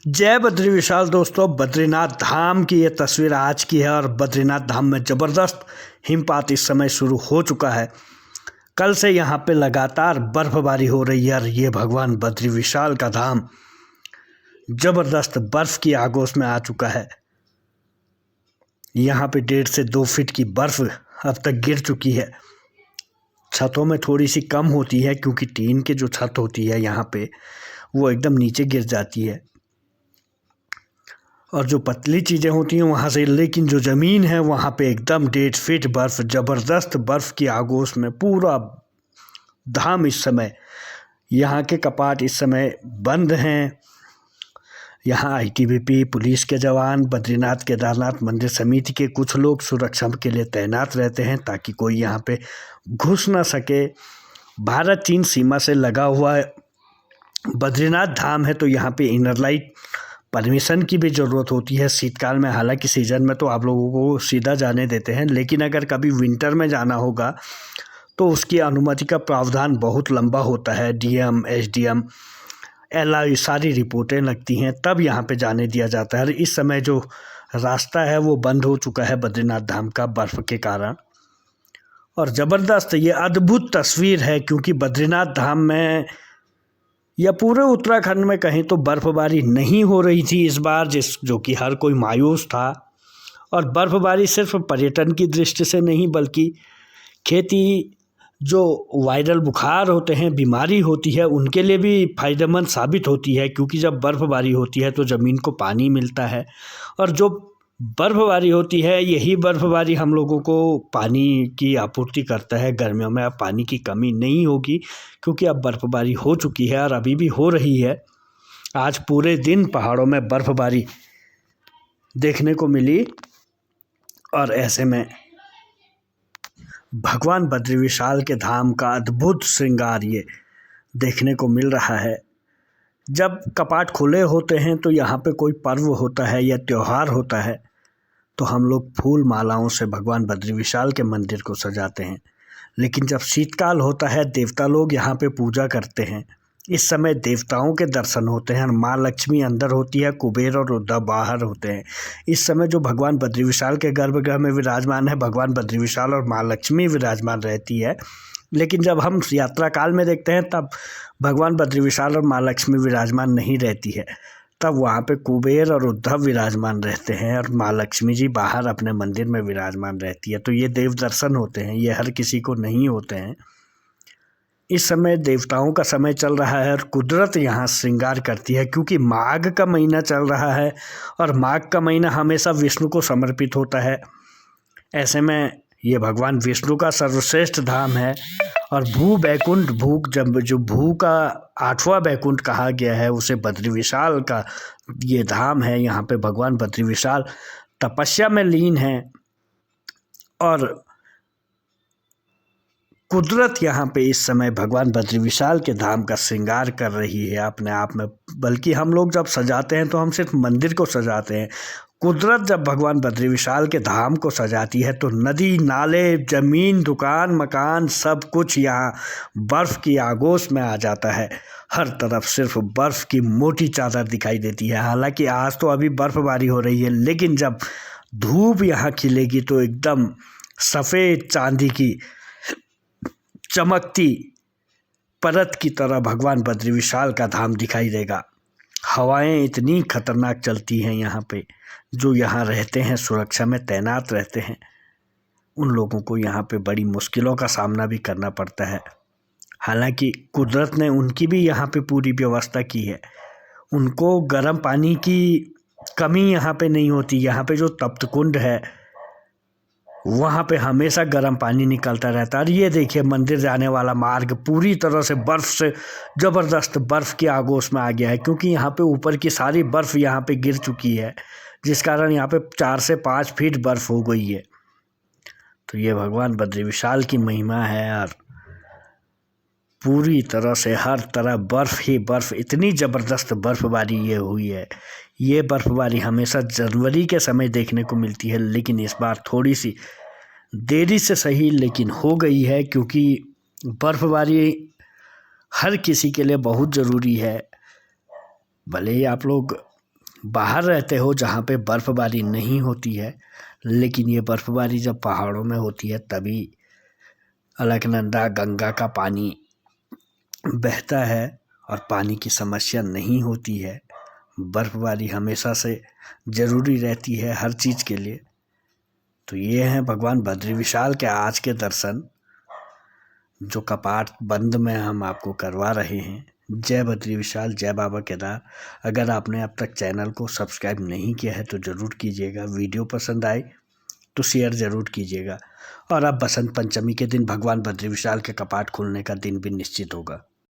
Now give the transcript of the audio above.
जय बद्री विशाल। दोस्तों, बद्रीनाथ धाम की ये तस्वीर आज की है और बद्रीनाथ धाम में ज़बरदस्त हिमपात इस समय शुरू हो चुका है। कल से यहाँ पे लगातार बर्फबारी हो रही है और ये भगवान बद्री विशाल का धाम ज़बरदस्त बर्फ़ की आगोश में आ चुका है। यहाँ पे 1.5 से 2 फीट की बर्फ़ अब तक गिर चुकी है। छतों में थोड़ी सी कम होती है क्योंकि टीन की जो छत होती है यहाँ पे वो एकदम नीचे गिर जाती है और जो पतली चीज़ें होती हैं वहाँ से, लेकिन जो ज़मीन है वहाँ पे एकदम 1.5 फीट बर्फ़, ज़बरदस्त बर्फ़ की आगोश में पूरा धाम इस समय, यहाँ के कपाट इस समय बंद हैं। यहाँ आईटीबीपी, पुलिस के जवान, बद्रीनाथ केदारनाथ मंदिर समिति के कुछ लोग सुरक्षा के लिए तैनात रहते हैं ताकि कोई यहाँ पे घुस ना सके। भारत चीन सीमा से लगा हुआ बद्रीनाथ धाम है तो यहाँ पे इनर लाइट परमिशन की भी ज़रूरत होती है शीतकाल में। हालांकि सीज़न में तो आप लोगों को सीधा जाने देते हैं, लेकिन अगर कभी विंटर में जाना होगा तो उसकी अनुमति का प्रावधान बहुत लंबा होता है। डीएम, एसडीएम, एलआई सारी रिपोर्टें लगती हैं, तब यहाँ पे जाने दिया जाता है। इस समय जो रास्ता है वो बंद हो चुका है बद्रीनाथ धाम का बर्फ़ के कारण। और ज़बरदस्त ये अद्भुत तस्वीर है क्योंकि बद्रीनाथ धाम में या पूरे उत्तराखंड में कहीं तो बर्फ़बारी नहीं हो रही थी इस बार, जो कि हर कोई मायूस था। और बर्फ़बारी सिर्फ पर्यटन की दृष्टि से नहीं बल्कि खेती, जो वायरल बुखार होते हैं, बीमारी होती है, उनके लिए भी फ़ायदेमंद साबित होती है क्योंकि जब बर्फ़बारी होती है तो ज़मीन को पानी मिलता है और जो बर्फ़बारी होती है यही बर्फ़बारी हम लोगों को पानी की आपूर्ति करता है। गर्मियों में अब पानी की कमी नहीं होगी क्योंकि अब बर्फ़बारी हो चुकी है और अभी भी हो रही है। आज पूरे दिन पहाड़ों में बर्फ़बारी देखने को मिली और ऐसे में भगवान बद्री विशाल के धाम का अद्भुत श्रृंगार ये देखने को मिल रहा है। जब कपाट खुले होते हैं तो यहाँ पे कोई पर्व होता है या त्यौहार होता है तो हम लोग फूल मालाओं से भगवान बद्री विशाल के मंदिर को सजाते हैं, लेकिन जब शीतकाल होता है देवता लोग यहाँ पे पूजा करते हैं। इस समय देवताओं के दर्शन होते हैं। माँ लक्ष्मी अंदर होती है, कुबेर और उद्धव बाहर होते हैं। इस समय जो भगवान बद्री विशाल के गर्भगृह में विराजमान है, भगवान बद्री विशाल और माँ लक्ष्मी विराजमान रहती है। लेकिन जब हम यात्रा काल में देखते हैं तब भगवान बद्री विशाल और माँ लक्ष्मी विराजमान नहीं रहती है, तब वहाँ पे कुबेर और उद्धव विराजमान रहते हैं और माँ लक्ष्मी जी बाहर अपने मंदिर में विराजमान रहती है। तो ये देव दर्शन होते हैं, ये हर किसी को नहीं होते हैं। इस समय देवताओं का समय चल रहा है और कुदरत यहाँ श्रृंगार करती है क्योंकि माघ का महीना चल रहा है और माघ का महीना हमेशा विष्णु को समर्पित होता है। ऐसे में ये भगवान विष्णु का सर्वश्रेष्ठ धाम है और भू बैकुंठ, जो भू का 8वां बैकुंठ कहा गया है उसे बद्री विशाल का ये धाम है। यहाँ पे भगवान बद्री विशाल तपस्या में लीन है और कुदरत यहाँ पे इस समय भगवान बद्री विशाल के धाम का श्रृंगार कर रही है अपने आप में। बल्कि हम लोग जब सजाते हैं तो हम सिर्फ मंदिर को सजाते हैं, कुदरत जब भगवान बद्री विशाल के धाम को सजाती है तो नदी, नाले, ज़मीन, दुकान, मकान सब कुछ यहाँ बर्फ़ की आगोश में आ जाता है। हर तरफ सिर्फ बर्फ़ की मोटी चादर दिखाई देती है। हालांकि आज तो अभी बर्फ़बारी हो रही है, लेकिन जब धूप यहाँ खिलेगी तो एकदम सफ़ेद चांदी की चमकती परत की तरह भगवान बद्री विशाल का धाम दिखाई देगा। हवाएं इतनी खतरनाक चलती हैं यहाँ पे, जो यहाँ रहते हैं, सुरक्षा में तैनात रहते हैं, उन लोगों को यहाँ पे बड़ी मुश्किलों का सामना भी करना पड़ता है। हालांकि कुदरत ने उनकी भी यहाँ पे पूरी व्यवस्था की है, उनको गर्म पानी की कमी यहाँ पे नहीं होती। यहाँ पे जो तप्त कुंड है वहाँ पे हमेशा गर्म पानी निकलता रहता है। और ये देखिए मंदिर जाने वाला मार्ग पूरी तरह से बर्फ़ से, ज़बरदस्त बर्फ़ की आगोश में आ गया है क्योंकि यहाँ पे ऊपर की सारी बर्फ़ यहाँ पे गिर चुकी है, जिस कारण यहाँ पे 4 से 5 फीट बर्फ़ हो गई है। तो ये भगवान बद्री विशाल की महिमा है और पूरी तरह से हर तरफ बर्फ़ ही बर्फ़, इतनी ज़बरदस्त बर्फ़बारी ये हुई है। ये बर्फ़बारी हमेशा जनवरी के समय देखने को मिलती है, लेकिन इस बार थोड़ी सी देरी से सही लेकिन हो गई है क्योंकि बर्फ़बारी हर किसी के लिए बहुत ज़रूरी है। भले ही आप लोग बाहर रहते हो जहाँ पे बर्फ़बारी नहीं होती है, लेकिन ये बर्फ़बारी जब पहाड़ों में होती है तभी अलकनंदा गंगा का पानी बहता है और पानी की समस्या नहीं होती है। बर्फ़बारी हमेशा से ज़रूरी रहती है हर चीज़ के लिए। तो ये हैं भगवान बद्री विशाल के आज के दर्शन, जो कपाट बंद में हम आपको करवा रहे हैं। जय बद्री विशाल, जय बाबा केदार। अगर आपने अब तक चैनल को सब्सक्राइब नहीं किया है तो ज़रूर कीजिएगा। वीडियो पसंद आए तो शेयर ज़रूर कीजिएगा। और अब बसंत पंचमी के दिन भगवान बद्री विशाल के कपाट खुलने का दिन भी निश्चित होगा।